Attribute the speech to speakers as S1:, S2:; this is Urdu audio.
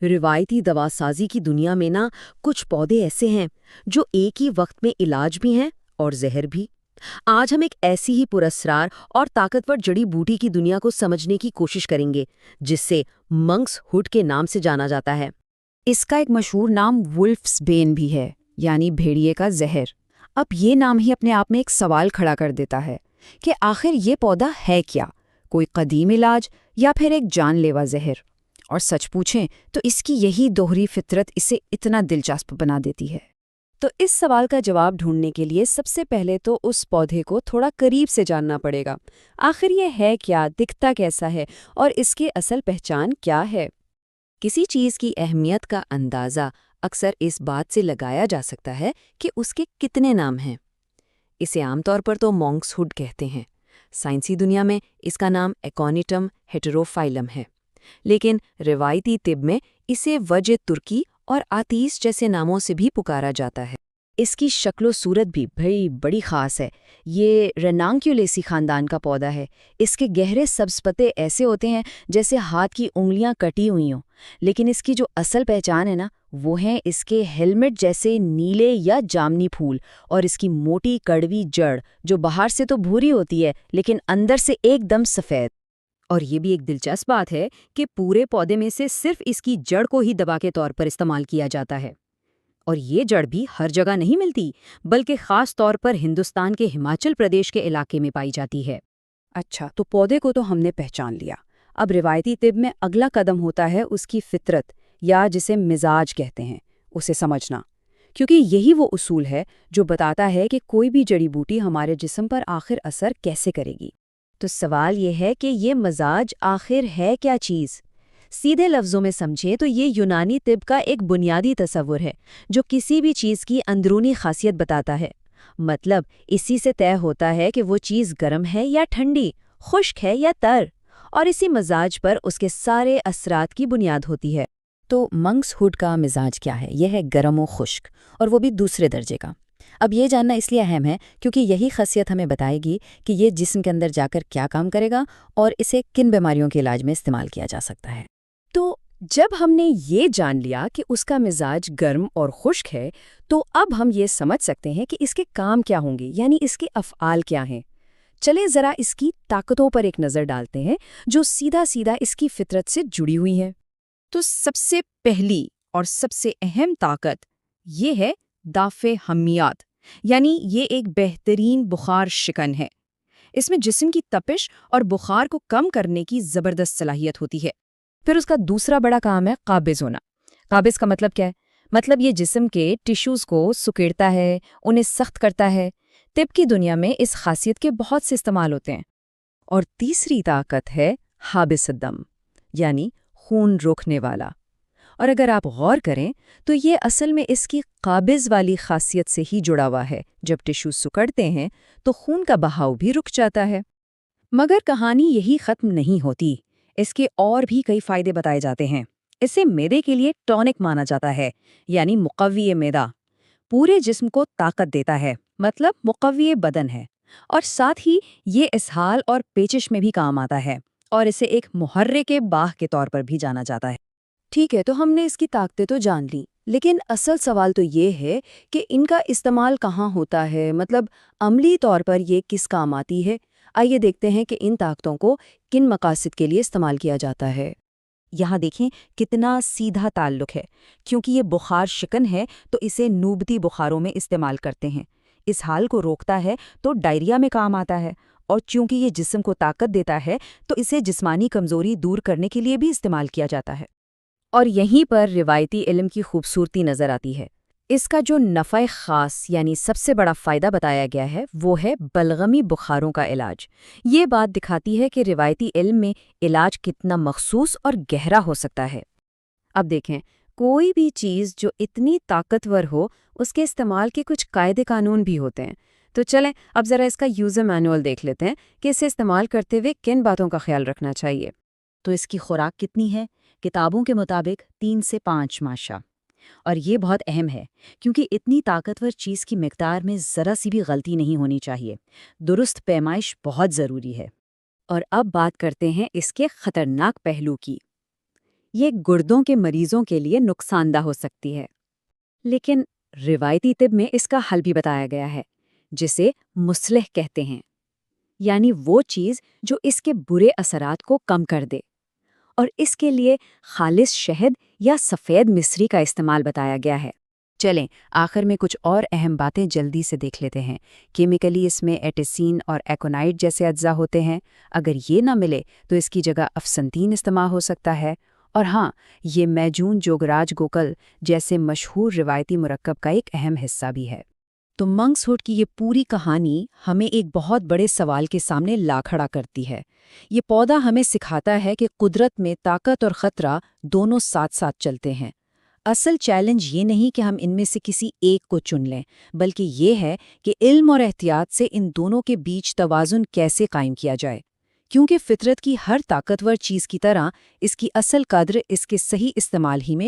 S1: روایتی دوا سازی کی دنیا میں کچھ پودے ایسے ہیں جو ایک ہی وقت میں علاج بھی ہیں اور زہر بھی۔ آج ہم ایک ایسی ہی پراسرار اور طاقتور جڑی بوٹی کی دنیا کو سمجھنے کی کوشش کریں گے جس سے منکس ہوڈ کے نام سے جانا جاتا ہے۔
S2: اس کا ایک مشہور نام وولفس بین بھی ہے، یعنی بھیڑیے کا زہر۔ اب یہ نام ہی اپنے آپ میں ایک سوال کھڑا کر دیتا ہے کہ آخر یہ پودا ہے کیا؟ کوئی قدیم علاج یا پھر ایک جان لیوا زہر؟ اور سچ پوچھیں تو اس کی یہی دوہری فطرت اسے اتنا دلچسپ بنا دیتی ہے۔
S3: تو اس سوال کا جواب ڈھونڈنے کے لیے سب سے پہلے تو اس پودے کو تھوڑا قریب سے جاننا پڑے گا۔ آخر یہ ہے کیا، دکھتا کیسا ہے، اور اس کی اصل پہچان کیا ہے؟
S1: کسی چیز کی اہمیت کا اندازہ اکثر اس بات سے لگایا جا سکتا ہے کہ اس کے کتنے نام ہیں۔ اسے عام طور پر تو مونکس ہوڈ کہتے ہیں۔ سائنسی دنیا میں اس کا نام ایکونیٹم ہیٹروفائلم ہے، لیکن روایتی طب میں اسے وجہ ترکی اور آتیس جیسے ناموں سے بھی پکارا جاتا ہے۔
S2: اس کی شکل و صورت بھی بڑی خاص ہے۔ یہ رینانکیولیسی خاندان کا پودا ہے۔ اس کے گہرے سبز پتے ایسے ہوتے ہیں جیسے ہاتھ کی انگلیاں کٹی ہوئی ہوں، لیکن اس کی جو اصل پہچان ہے وہ ہیں اس کے ہیلمٹ جیسے نیلے یا جامنی پھول اور اس کی موٹی کڑوی جڑ جو باہر سے تو بھوری ہوتی ہے لیکن اندر سے ایک دم سفید۔
S1: اور یہ بھی ایک دلچسپ بات ہے کہ پورے پودے میں سے صرف اس کی جڑ کو ہی دوا کے طور پر استعمال کیا جاتا ہے، اور یہ جڑ بھی ہر جگہ نہیں ملتی بلکہ خاص طور پر ہندوستان کے ہماچل پردیش کے علاقے میں پائی جاتی ہے۔
S3: اچھا، تو پودے کو تو ہم نے پہچان لیا۔ اب روایتی طب میں اگلا قدم ہوتا ہے اس کی فطرت، یا جسے مزاج کہتے ہیں، اسے سمجھنا، کیونکہ یہی وہ اصول ہے جو بتاتا ہے کہ کوئی بھی جڑی بوٹی ہمارے جسم پر آخر اثر کیسے کرے گی۔
S1: تو سوال یہ ہے کہ یہ مزاج آخر ہے کیا چیز؟ سیدھے لفظوں میں سمجھیں تو یہ یونانی طب کا ایک بنیادی تصور ہے جو کسی بھی چیز کی اندرونی خاصیت بتاتا ہے۔ مطلب اسی سے طے ہوتا ہے کہ وہ چیز گرم ہے یا ٹھنڈی، خشک ہے یا تر، اور اسی مزاج پر اس کے سارے اثرات کی بنیاد ہوتی ہے۔
S2: تو منکس ہوڈ کا مزاج کیا ہے؟ یہ ہے گرم و خشک، اور وہ بھی دوسرے درجے کا۔ اب یہ جاننا اس لیے اہم ہے کیونکہ یہی خاصیت ہمیں بتائے گی کہ یہ جسم کے اندر جا کر کیا کام کرے گا اور اسے کن بیماریوں کے علاج میں استعمال کیا جا سکتا ہے۔
S3: تو جب ہم نے یہ جان لیا کہ اس کا مزاج گرم اور خشک ہے، تو اب ہم یہ سمجھ سکتے ہیں کہ اس کے کام کیا ہوں گے، یعنی اس کے افعال کیا ہیں۔ چلیں ذرا اس کی طاقتوں پر ایک نظر ڈالتے ہیں جو سیدھا سیدھا اس کی فطرت سے جڑی ہوئی ہیں۔ تو سب سے پہلی اور سب سے اہم طاقت یہ ہے دافع حمیات، یعنی یہ ایک بہترین بخار شکن ہے۔ اس میں جسم کی تپش اور بخار کو کم کرنے کی زبردست صلاحیت ہوتی ہے۔ پھر اس کا دوسرا بڑا کام ہے قابض ہونا۔ قابض کا مطلب کیا ہے؟ مطلب یہ جسم کے ٹیشوز کو سکیڑتا ہے، انہیں سخت کرتا ہے۔ طب کی دنیا میں اس خاصیت کے بہت سے استعمال ہوتے ہیں۔ اور تیسری طاقت ہے حابس الدم، یعنی خون روکنے والا۔ اور اگر آپ غور کریں تو یہ اصل میں اس کی قابض والی خاصیت سے ہی جڑا ہوا ہے۔ جب ٹیشوز سکڑتے ہیں تو خون کا بہاؤ بھی رک جاتا ہے۔ مگر کہانی یہی ختم نہیں ہوتی، اس کے اور بھی کئی فائدے بتائے جاتے ہیں۔ اسے معدے کے لیے ٹونک مانا جاتا ہے، یعنی مقوی معدہ، پورے جسم کو طاقت دیتا ہے، مطلب مقوی بدن ہے۔ اور ساتھ ہی یہ اسہال اور پیچش میں بھی کام آتا ہے، اور اسے ایک محرک باہ کے طور پر بھی جانا جاتا ہے۔ ٹھیک ہے، تو ہم نے اس کی طاقتیں تو جان لی، لیکن اصل سوال تو یہ ہے کہ ان کا استعمال کہاں ہوتا ہے، مطلب عملی طور پر یہ کس کام آتی ہے۔ آئیے دیکھتے ہیں کہ ان طاقتوں کو کن مقاصد کے لیے استعمال کیا جاتا ہے۔
S2: یہاں دیکھیں کتنا سیدھا تعلق ہے، کیونکہ یہ بخار شکن ہے تو اسے نوبتی بخاروں میں استعمال کرتے ہیں۔ اس حال کو روکتا ہے تو ڈائریا میں کام آتا ہے، اور چونکہ یہ جسم کو طاقت دیتا ہے تو اسے جسمانی کمزوری دور کرنے کے لیے بھی استعمال کیا جاتا ہے۔
S1: اور یہیں پر روایتی علم کی خوبصورتی نظر آتی ہے۔ اس کا جو نفع خاص یعنی سب سے بڑا فائدہ بتایا گیا ہے وہ ہے بلغمی بخاروں کا علاج۔ یہ بات دکھاتی ہے کہ روایتی علم میں علاج کتنا مخصوص اور گہرا ہو سکتا ہے۔ اب دیکھیں، کوئی بھی چیز جو اتنی طاقتور ہو اس کے استعمال کے کچھ قاعدے قانون بھی ہوتے ہیں۔ تو چلیں اب ذرا اس کا یوزر مینول دیکھ لیتے ہیں کہ اسے استعمال کرتے ہوئے کن باتوں کا خیال رکھنا چاہیے۔
S2: تو اس کی خوراک کتنی ہے؟ کتابوں کے مطابق 3 سے 5 ماشا۔ اور یہ بہت اہم ہے کیونکہ اتنی طاقتور چیز کی مقدار میں ذرا سی بھی غلطی نہیں ہونی چاہیے۔ درست پیمائش بہت ضروری ہے۔
S1: اور اب بات کرتے ہیں اس کے خطرناک پہلو کی۔ یہ گردوں کے مریضوں کے لیے نقصان دہ ہو سکتی ہے۔ لیکن روایتی طب میں اس کا حل بھی بتایا گیا ہے، جسے مصلح کہتے ہیں، یعنی وہ چیز جو اس کے برے اثرات کو کم کر دے، اور اس کے لیے خالص شہد یا سفید مصری کا استعمال بتایا گیا ہے۔
S2: چلیں آخر میں کچھ اور اہم باتیں جلدی سے دیکھ لیتے ہیں۔ کیمیکلی اس میں ایٹیسین اور ایکونائٹ جیسے اجزاء ہوتے ہیں، اگر یہ نہ ملے تو اس کی جگہ افسنتین استعمال ہو سکتا ہے، اور ہاں، یہ میجون جوگراج گوکل جیسے مشہور روایتی مرکب کا ایک اہم حصہ بھی ہے۔
S3: تو منکس ہوڈ کی یہ پوری کہانی ہمیں ایک بہت بڑے سوال کے سامنے لا کھڑا کرتی ہے۔ یہ پودا ہمیں سکھاتا ہے کہ قدرت میں طاقت اور خطرہ دونوں ساتھ ساتھ چلتے ہیں۔ اصل چیلنج یہ نہیں کہ ہم ان میں سے کسی ایک کو چن لیں، بلکہ یہ ہے کہ علم اور احتیاط سے ان دونوں کے بیچ توازن کیسے قائم کیا جائے، کیونکہ فطرت کی ہر طاقتور چیز کی طرح اس کی اصل قدر اس کے صحیح استعمال ہی میں